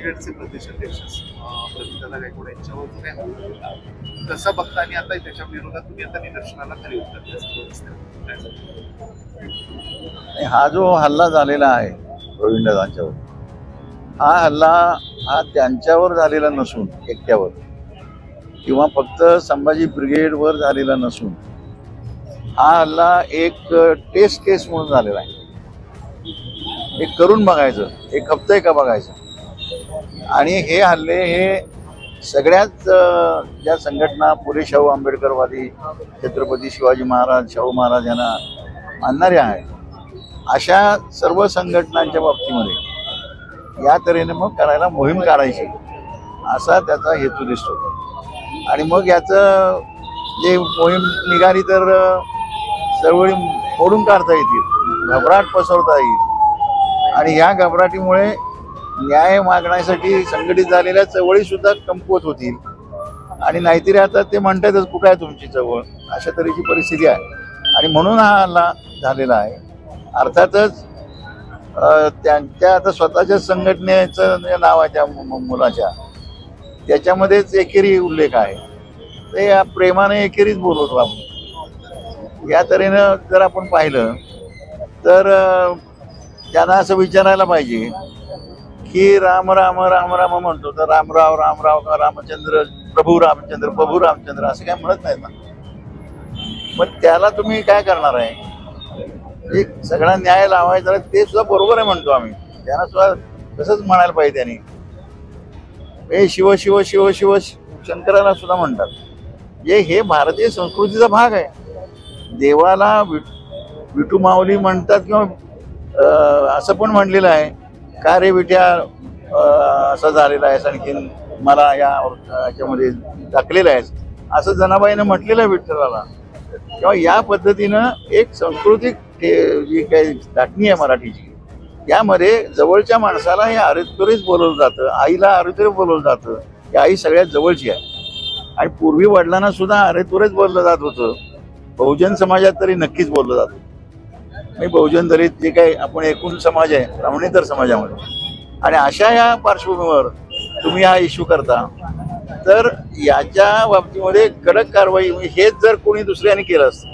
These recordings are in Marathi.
ब्रिगेडचे प्रदेशाध्यक्ष प्रवीणदादा गायकवाड यांच्यावर काय हल्ला होता, कसं बघता आणि आता त्याच्या विरोधात तुम्ही आता निदर्शनाला खाली उतरले? हा जो हल्ला झालेला आहे प्रवीणदादांच्यावर, हा हल्ला हा त्यांच्यावर झालेला नसून एकट्यावर किंवा फक्त संभाजी ब्रिगेडवर झालेला नसून हा हल्ला एक टेस्ट केस म्हणून झालेला आहे. एक करून बघायचं, एक खपतंय का बघायचं. आणि हे हल्ले हे सगळ्याच ज्या संघटना पुढे शाहू आंबेडकरवादी, छत्रपती शिवाजी महाराज, शाहू महाराज यांना मानणाऱ्या आहेत, अशा सर्व संघटनांच्या बाबतीमध्ये या तऱ्हेने मग करायला मोहीम काढायची असा त्याचा हेतू दिसतो. आणि मग याचं जे मोहीम निघाली तर चळवळी फोडून काढता येतील, घबराट पसरवता येईल. आणि ह्या घबराटीमुळे न्याय मागण्यासाठी संघटित झालेल्या चळवळी सुद्धा कमकुवत होतील. आणि नाहीतरी आता ते म्हणतातच कुठं आहे तुमची चळवळ, अशा तऱ्हेची परिस्थिती आहे. आणि म्हणून हा हल्ला झालेला आहे. अर्थातच त्यांच्या आता स्वतःच्या संघटनेचं नावाच्या मुलाच्या त्याच्यामध्येच एकेरी उल्लेख आहे. ते या प्रेमाने एकेरीच बोलवतो आपण. या तऱ्हेनं जर आपण पाहिलं तर त्यांना असं विचारायला पाहिजे की राम राम राम राम म्हणतो तर रामराव रामराव का रामचंद्र प्रभू रामचंद्र असं काय म्हणत नाहीत ना. मग त्याला तुम्ही काय करणार आहे? एक सगळा न्याय लावायचा ते सुद्धा बरोबर आहे म्हणतो आम्ही. त्यांना सुद्धा तसंच म्हणायला पाहिजे. त्यांनी हे शिव शिव शिव शिव शंकराला सुद्धा म्हणतात. हे भारतीय संस्कृतीचा भाग आहे. देवाला विठू माऊली म्हणतात किंवा असं पण म्हणलेलं आहे का रे विट्या असं झालेलं आहे, आणखीन मला याच्यामध्ये टाकलेलं आहे असं जनाबाईनं म्हटलेलं आहे विठ्ठलाला. किंवा या पद्धतीनं एक सांस्कृतिक जी काही दाटणी आहे मराठीची, यामध्ये जवळच्या माणसाला हे अरेतुरेच बोलवलं जातं, आईला अरेतुरे बोलवलं जातं. ही आई सगळ्यात जवळची आहे. आणि पूर्वी वडिलांना सुद्धा अरेतुरेच बोललं जात होतं. बहुजन समाजात तरी नक्कीच बोललं जातं. आणि बहुजन दलित जे काही आपण एकूण समाज आहे ब्राह्मणेतर समाजामध्ये, आणि अशा या पार्श्वभूमीवर तुम्ही हा इश्यू करता तर याच्या बाबतीमध्ये कडक कारवाई. हेच जर कोणी दुसऱ्याने केलं असतं,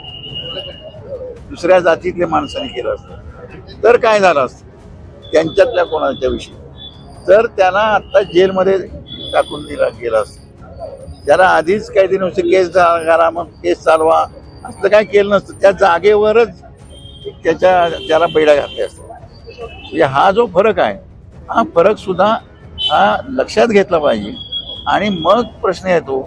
दुसऱ्या जातीतल्या माणसाने केलं असतं तर काय झालं असतं त्यांच्यातल्या कोणाच्या विषयी, तर त्याला आत्ता जेलमध्ये टाकून दिला गेला असतं. त्याला आधीच काहीतरी नुसते केस करा मग केस चालवा असं काय केलं नसतं. त्या जागेवरच त्याला बैडा घातले असतात. म्हणजे हा जो फरक आहे हा फरक सुद्धा हा लक्षात घेतला पाहिजे. आणि मग प्रश्न येतो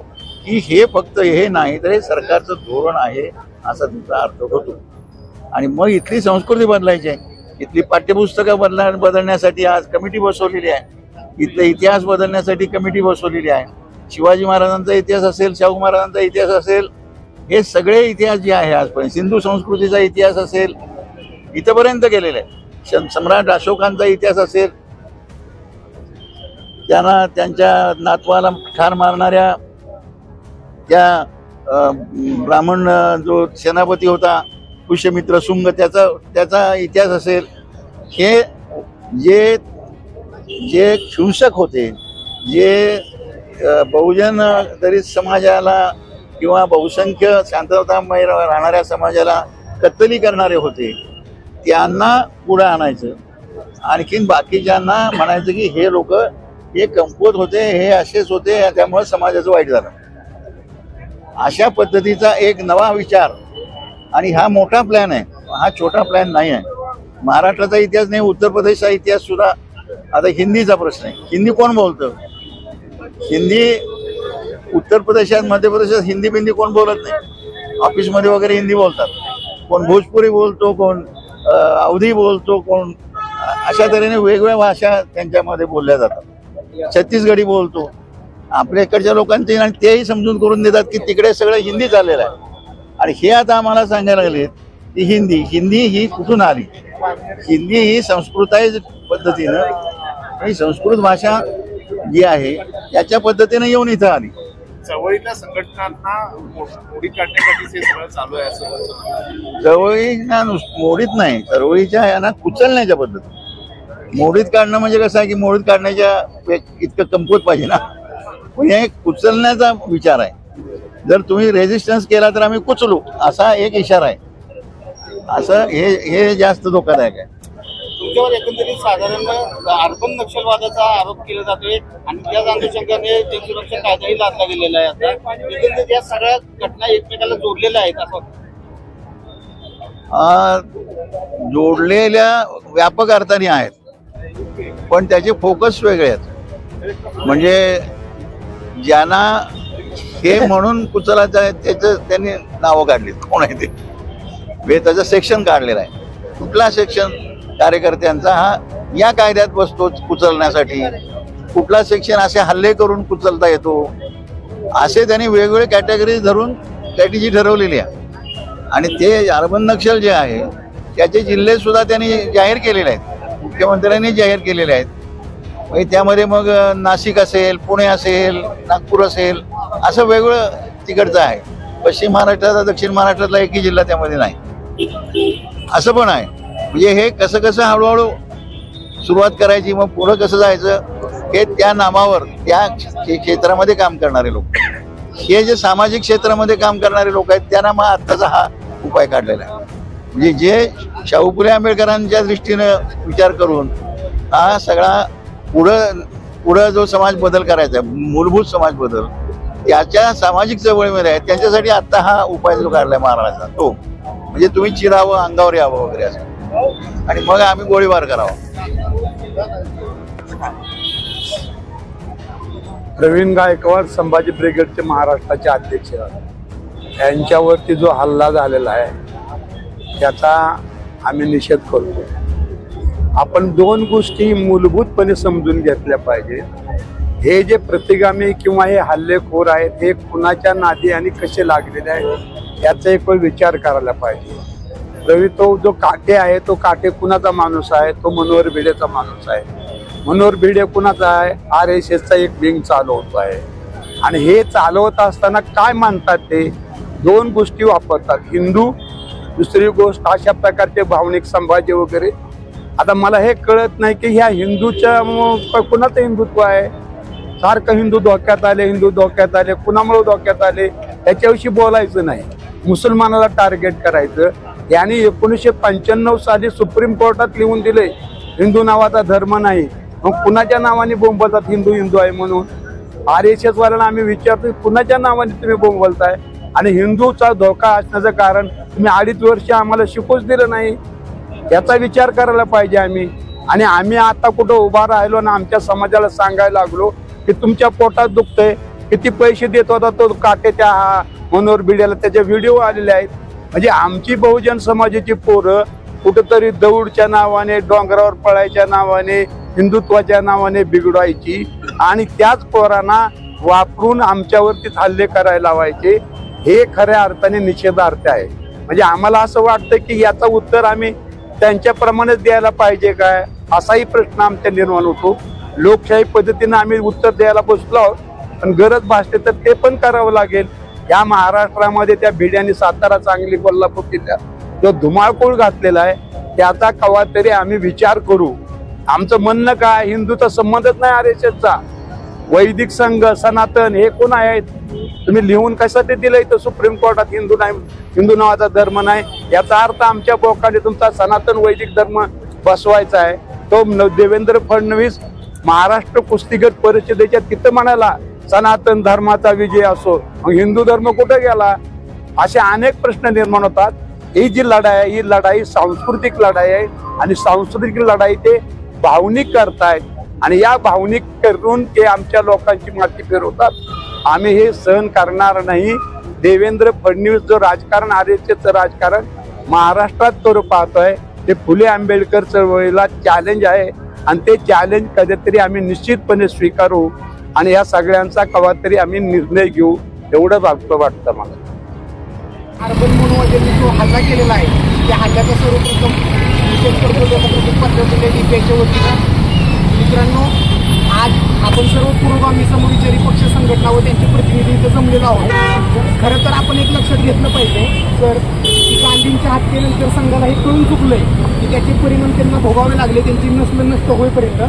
की हे फक्त हे नाही तर हे सरकारचं धोरण आहे असा त्याचा अर्थ होतो. आणि मग इथली संस्कृती बदलायची आहे. इथली पाठ्यपुस्तकं बदलण्यासाठी आज कमिटी बसवलेली आहे. इथला इतिहास बदलण्यासाठी कमिटी बसवलेली आहे. शिवाजी महाराजांचा इतिहास असेल, शाहू महाराजांचा इतिहास असेल, हे सगळे इतिहास जे आहे आजपर्यंत, सिंधू संस्कृतीचा इतिहास असेल, इथपर्यंत गेलेला आहे. सम्राट अशोकांचा इतिहास असेल, त्यांना त्यांच्या नातवाला ठार मारणाऱ्या त्या ब्राह्मण जो सेनापती होता पुष्यमित्र शुंग, त्याचा इतिहास असेल. हे जे जे हिंसक होते, जे बहुजन दलित समाजाला किंवा बहुसंख्य शांततामय राहणाऱ्या समाजाला कत्तली करणारे होते, त्यांना पुढे आणायचं. आणखीन बाकीच्यांना म्हणायचं की हे लोक हे कमकुवत होते, हे असेच होते, त्यामुळे समाजाचं वाईट झालं. अशा पद्धतीचा एक नवा विचार. आणि हा मोठा प्लॅन आहे, हा छोटा प्लॅन नाही आहे. महाराष्ट्राचा इतिहास नाही, उत्तर प्रदेशचा इतिहास सुद्धा. आता हिंदीचा प्रश्न आहे. हिंदी कोण बोलतं? हिंदी उत्तर प्रदेशात, मध्य प्रदेशात हिंदी बिंदी कोण बोलत नाही. ऑफिसमध्ये वगैरे हिंदी बोलतात. कोण भोजपुरी बोलतो, कोण अवधी बोलतो, कोण अशा तऱ्हेने वेगवेगळ्या भाषा त्यांच्यामध्ये बोलल्या जातात. छत्तीसगढी बोलतो. आपल्या इकडच्या लोकांचे आणि तेही समजून करून देतात की तिकडे सगळं हिंदी चाललेलं आहे. आणि हे आता आम्हाला सांगायला लागले की हिंदी ही कुठून आली? हिंदी ही संस्कृताईज पद्धतीनं, ही संस्कृत भाषा जी आहे याच्या पद्धतीनं येऊन इथं आली. चळवळीच्या संघटनांना मोडीत काढण्यासाठी हे सगळं चालू आहे असं. चळवळीना मोडीत नाही, चळवळीच्या यांना कुचलण्याच्या पद्धती. मोडीत काढणं म्हणजे कसं आहे की मोडीत काढण्याच्या इतकं कमकुवत पाहिजे ना, पण हे कुचलण्याचा विचार आहे. जर तुम्ही रेजिस्टन्स केला तर आम्ही कुचलू असा एक इशारा आहे. असं हे जास्त धोकादायक आहे. तुमच्यावर एकंदरीत साधारण अर्बन नक्षलवादाचा आरोप केला जातोय आणि त्याच अनुषंगाने जनसुरक्षा कायदाही लादला गेलेला आहे. आता एकंदरीत या सगळ्या घटना एकमेकाला जोडलेल्या आहेत असं जोडलेल्या व्यापक अर्थाने आहेत, पण त्याचे फोकस वेगळे आहेत. म्हणजे ज्यांना हे म्हणून कुचलायचं आहे त्याचं त्यांनी नावं काढली. कोण आहे ते त्याचं सेक्शन काढलेलं आहे. कुठला सेक्शन कार्यकर्त्यांचा हा या कायद्यात बसतो कुचलण्यासाठी, कुठला सेक्शन असे हल्ले करून कुचलता येतो, असे त्यांनी वेगवेगळे कॅटेगरी धरून स्ट्रॅटेजी ठरवलेली आहे. आणि ते अर्बन नक्षल जे आहे त्याचे जिल्हे सुद्धा त्यांनी जाहीर केलेले आहेत, मुख्यमंत्र्यांनी जाहीर केलेले आहेत. त्यामध्ये मग नाशिक असेल, पुणे असेल, नागपूर असेल, असं वेगळं तिकडचं आहे. पश्चिम महाराष्ट्राचा दक्षिण महाराष्ट्रातला एकही जिल्हा त्यामध्ये नाही, असं पण आहे. म्हणजे हे कसं कसं हळूहळू सुरुवात करायची, मग पुढं कसं जायचं हे त्या नामावर त्या क्षेत्रामध्ये काम करणारे लोक, हे जे सामाजिक क्षेत्रामध्ये काम करणारे लोक आहेत त्यांना मग आत्ताचा हा उपाय काढलेला आहे. म्हणजे जे शाहू फुले आंबेडकरांच्या दृष्टीनं विचार करून हा सगळा पुढं जो समाज बदल करायचा आहे, मूलभूत समाज बदल, त्याच्या सामाजिक चळवळीमध्ये आहे, त्यांच्यासाठी आत्ता हा उपाय जो काढलाय महाराष्ट्राचा तो म्हणजे तुम्ही चिरावं, अंगावर यावं वगैरे असं, आणि मग आम्ही गोळीबार करावा. प्रवीण गायकवाड संभाजी ब्रिगेडचे महाराष्ट्राचे अध्यक्ष, यांच्यावरती जो हल्ला झालेला आहे त्याचा आम्ही निषेध करतो. आपण दोन गोष्टी मूलभूतपणे समजून घेतल्या पाहिजे. हे जे प्रतिगामी किंवा हे हल्लेखोर आहेत हे कुणाच्या नादी आणि कसे लागलेले आहेत याचा एक विचार करायला पाहिजे. रवी तो जो काटे आहे तो काटे कुणाचा माणूस आहे, तो मनोहर भिडेचा माणूस आहे. मनोहर भिडे कुणाचा आहे, RSSचा एक विंग चालवतो आहे. आणि हे चालवत असताना काय मानतात ते दोन गोष्टी वापरतात, हिंदू, दुसरी गोष्ट अशा प्रकारचे भावनिक संभाजी वगैरे. आता मला हे कळत नाही की ह्या हिंदूच्या कुणाचं हिंदुत्व आहे. सारखं हिंदू धोक्यात आले, हिंदू धोक्यात आले, कुणामुळे धोक्यात आले याच्याविषयी बोलायचं नाही, मुसलमानाला टार्गेट करायचं. यांनी 1995 साली सुप्रीम कोर्टात लिहून दिले हिंदू नावाचा धर्म नाही, मग कुणाच्या नावाने बोंबलतात हिंदू हिंदू आहे म्हणून. RSS वाल्यांना आम्ही विचारतो कुणाच्या नावाने तुम्ही बोंबलताय, आणि हिंदूचा धोका असण्याचं कारण तुम्ही 2.5 वर्ष आम्हाला शिकूच दिलं नाही, याचा विचार करायला पाहिजे आम्ही. आणि आम्ही आता कुठं उभा राहिलो ना आमच्या समाजाला सांगायला लागलो की तुमच्या पोटात दुखतंय, किती पैसे देत होता तो काटे त्या मनोहर भिडेला, त्याचे व्हिडिओ आलेले आहेत. म्हणजे आमची बहुजन समाजाची पोरं कुठंतरी दौडच्या नावाने, डोंगरावर पळायच्या नावाने, हिंदुत्वाच्या नावाने बिघडवायची आणि त्याच पोरांना वापरून आमच्यावरतीच हल्ले करायला लावायचे. हे खऱ्या अर्थाने निषेधार्थ आहे. म्हणजे आम्हाला असं वाटतं की याचं उत्तर आम्ही त्यांच्याप्रमाणेच द्यायला पाहिजे काय, असाही प्रश्न आमच्या निर्माण होतो. लोकशाही पद्धतीने आम्ही उत्तर द्यायला बसलो आहोत, पण गरज भासते तर ते पण करावं लागेल. या महाराष्ट्रामध्ये त्या भिड्याने सातारा, सांगली, कोल्हापूर जिल्ह्यात जो धुमाकूळ घातलेला आहे त्याचा कवा तरी आम्ही विचार करू. आमचं म्हणणं काय, हिंदूचा संबंधच नाही RSSचा. वैदिक संघ, सनातन हे कोण आहेत, तुम्ही लिहून कशासाठी दिलंय तर सुप्रीम कोर्टात हिंदू नाही, हिंदू नावाचा धर्म नाही. याचा अर्थ आमच्या बोकाने तुमचा सनातन वैदिक धर्म बसवायचा आहे. तो देवेंद्र फडणवीस महाराष्ट्र कुस्तीगट परिषदेच्या तिथं म्हणाला सनातन धर्माचा विजय असो, मग हिंदू धर्म कुठे गेला. असे अनेक प्रश्न निर्माण होतात. ही जी लढाई आहे ही लढाई सांस्कृतिक लढाई आहे, आणि सांस्कृतिक लढाई ते भावनिक करतायत, आणि या भावनिक करून ते आमच्या लोकांची माती फिरवतात. आम्ही हे सहन करणार नाही. देवेंद्र फडणवीस जो राजकारण, RSSचं राजकारण महाराष्ट्रात करू पाहतोय ते फुले आंबेडकर चळवळीला चॅलेंज आहे, आणि ते चॅलेंज कधीतरी आम्ही निश्चितपणे स्वीकारू आणि या सगळ्यांचा कवा तरी आम्ही निर्णय घेऊ, एवढं वाटतं मला. अर्बन म्हणून जो हल्ला केलेला आहे त्या हल्ल्याचा सर्वप्रथम निषेध करतो लोकप्रतिनिधी पत्रकारितेच्या वतीनं. मित्रांनो, आज आपण सर्व पुरोगामी समविचारी पक्ष संघटना व त्यांचे प्रतिनिधी इथं जमलेलो आहोत. खरं तर आपण एक लक्षात घेतलं पाहिजे, तर गांधींच्या हत्येनंतर संघाला हे कळून चुकलंय की त्याचे परिणाम त्यांना भोगावे लागले, त्यांची नस्ल नष्ट होईपर्यंत.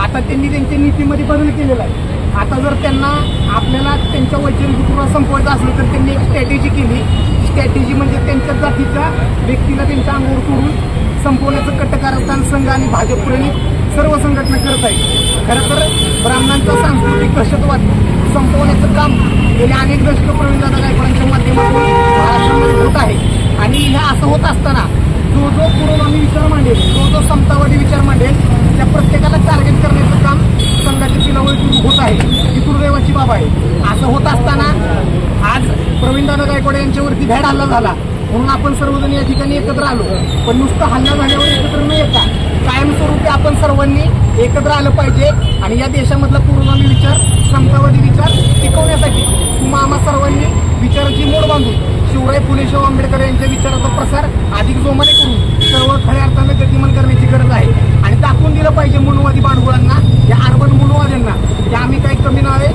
आता त्यांनी त्यांच्या नीतीमध्ये बदल केलेला आहे. आता जर त्यांना आपल्याला त्यांच्या वैचारिकता संपवायचं असलं तर त्यांनी एक स्ट्रॅटेजी केली. स्ट्रॅटेजी म्हणजे त्यांच्या जातीच्या व्यक्तीला त्यांच्या अंगावर सोडून संपवण्याचं कटकारस्थान संघ आणि भाजप प्रणित सर्व संघटना करत आहेत. खरं तर ब्राह्मणांचा सांस्कृतिक दहशतवाद संपवण्याचं काम गेले अनेक दशक प्रवीणदादा गायकवाडांच्या माध्यमातून महाराष्ट्रामध्ये होत आहे. आणि हे असं होत असताना जो जो पुरोगामी विचार मांडेल, जो समतावादी विचार मांडेल, त्या प्रत्येकाला टार्गेट करण्याचं काम संघाची पिलावळ सुरू होत आहे. ही दुर्दैवाची बाब आहे. असं होत असताना आज प्रवीणदादा गायकवाड यांच्यावरती भ्याड हल्ला झाला म्हणून आपण सर्वजण या ठिकाणी एकत्र आलो. पण नुसतं हल्ला झाल्यावर एकत्र न येता कायमस्वरूपी आपण सर्वांनी एकत्र आलं पाहिजे आणि या देशामधला पुरोगामी विचार, समतावादी विचार टिकवण्यासाठी तुम्हा आम्हा सर्वांनी विचाराची मोड बांधून शिवराय फुले शाहू आंबेडकर यांच्या विचाराचा प्रसार अधिक जोमाने करून सर्व खऱ्या अर्थानं गतिमान करण्याची गरज आहे. आणि दाखवून दिलं पाहिजे मनोवादी बांडगुळांना, या अर्बन मनोवाद्यांना, की आम्ही काही कमी नव्हे,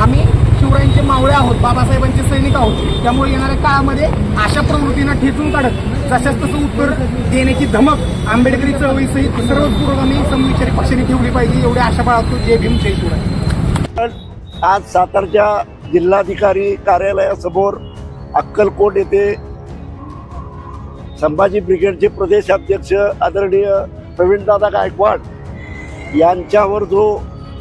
आम्ही शिवरायांचे मावळे आहोत, बाबासाहेबांचे सैनिक आहोत. त्यामुळे येणाऱ्या काळामध्ये अशा प्रवृत्तींना ठेचून काढत जशाच तसं उत्तर देण्याची धमक आंबेडकरी चळवळीसहित सर्व पुरोगामी समविचारी पक्षांनी ठेवली पाहिजे. एवढ्या आशा बाळगतो. जय भीम, जय शिवराय. आज सातारच्या जिल्हाधिकारी कार्यालयासमोर अक्कलकोट येथे संभाजी ब्रिगेडचे प्रदेशाध्यक्ष आदरणीय प्रवीणदादा गायकवाड यांच्यावर जो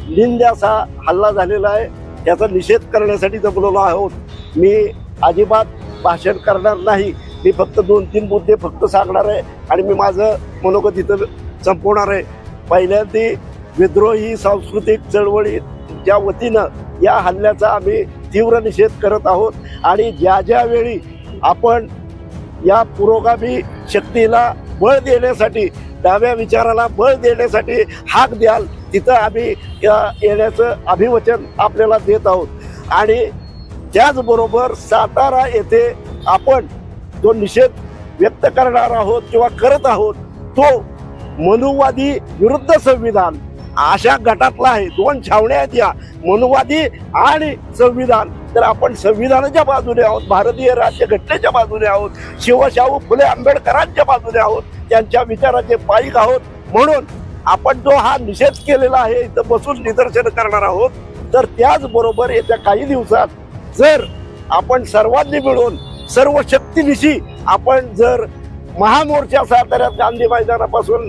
निंद असा हल्ला झालेला आहे त्याचा निषेध करण्यासाठी जमलेलो आहोत. मी अजिबात भाषण करणार नाही. मी फक्त 2-3 मुद्दे फक्त सांगणार आहे आणि मी माझं मनोगत इथं संपवणार आहे. पहिल्यांदा विद्रोही सांस्कृतिक चळवळीच्या वतीनं या हल्ल्याचा आम्ही तीव्र निषेध करत आहोत आणि ज्या ज्या वेळी आपण या पुरोगामी शक्तीला बळ देण्यासाठी, डाव्या विचाराला बळ देण्यासाठी हाक द्याल तिथं आम्ही येण्याचं अभिवचन आपल्याला देत आहोत. आणि त्याचबरोबर सातारा येथे आपण जो निषेध व्यक्त करणार आहोत किंवा करत आहोत तो मनुवादी विरुद्ध संविधान अशा गटातला आहे. 2 छावण्या आहेत या, मनुवादी आणि संविधान. तर आपण संविधानाच्या बाजूने आहोत, भारतीय राज्यघटनेच्या बाजूने आहोत, शिवशाहू फुले आंबेडकरांच्या बाजूने आहोत, त्यांच्या विचाराचे पाईक आहोत. म्हणून आपण जो हा निषेध केलेला आहे इथं बसून निदर्शन करणार आहोत. तर त्याचबरोबर येत्या काही दिवसात जर आपण सर्वांनी मिळून सर्व शक्तीनिशी आपण जर महामोर्चा साताऱ्यात गांधी मैदानापासून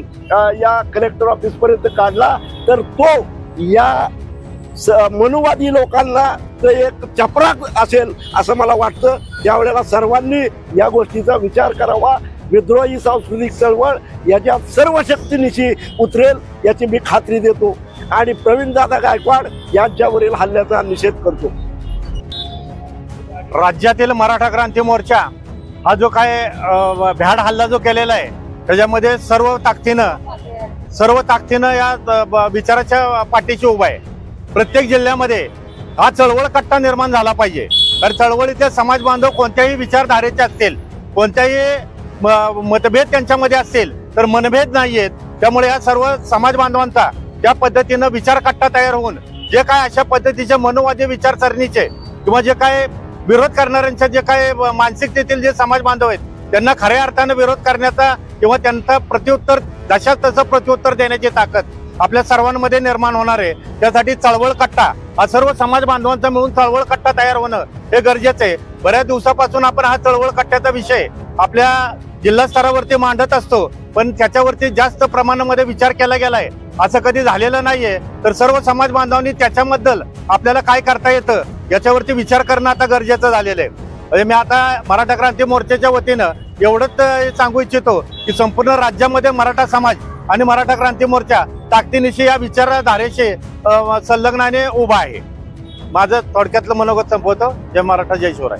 या कलेक्टर ऑफिस पर्यंत काढला तर तो या मनुवादी लोकांना एक चपराक असेल असं मला वाटतं. त्यावेळेला सर्वांनी या गोष्टीचा विचार करावा. विद्रोही सांस्कृतिक चळवळ याच्यात सर्व शक्तीनिशी उतरेल याची मी खात्री देतो आणि प्रवीणदादा गायकवाड यांच्यावरील हल्ल्याचा निषेध करतो. राज्यातील मराठा क्रांती मोर्चा हा जो काय भ्याड हल्ला जो केलेला आहे त्याच्यामध्ये सर्व ताकदीनं या विचाराच्या पाठीशी उभा आहे. प्रत्येक जिल्ह्यामध्ये हा चळवळ कट्टा निर्माण झाला पाहिजे. कारण चळवळीतले समाज बांधव कोणत्याही विचारधारेचे असतील, कोणत्याही मतभेद त्यांच्यामध्ये असतील तर मनभेद नाही आहेत. त्यामुळे या सर्व समाज बांधवांचा त्या पद्धतीनं विचार कट्टा तयार होऊन जे काय अशा पद्धतीचे मनोवादी विचारसरणीचे किंवा जे काय विरोध करणाऱ्यांच्या जे काय मानसिकतेतील जे समाज बांधव आहेत त्यांना खऱ्या अर्थानं विरोध करण्याचा किंवा त्यांचा प्रत्युत्तर जशा तसं प्रत्युत्तर देण्याची ताकद आपल्या सर्वांमध्ये निर्माण होणार आहे. त्यासाठी चळवळ कट्टा हा सर्व समाज बांधवांचा मिळून चळवळ कट्टा तयार होणं हे गरजेचं आहे. बऱ्याच दिवसापासून आपण हा चळवळ कट्ट्याचा विषय आपल्या जिल्हा स्तरावरती मांडत असतो पण त्याच्यावरती जास्त प्रमाणामध्ये विचार केला गेलाय असं कधी झालेलं नाहीये. तर सर्व समाज बांधवांनी त्याच्याबद्दल आपल्याला काय करता येतं याच्यावरती विचार करणं आता गरजेचं झालेलं आहे. म्हणजे मी आता मराठा क्रांती मोर्चाच्या वतीनं एवढंच सांगू इच्छितो की संपूर्ण राज्यामध्ये मराठा समाज आणि मराठा क्रांती मोर्चा ताकदीनिशी या विचारधारेशी संलग्नाने उभा आहे. माझं थोडक्यातलं मनोगत संपवतो. जय मराठा, जय शिवराय.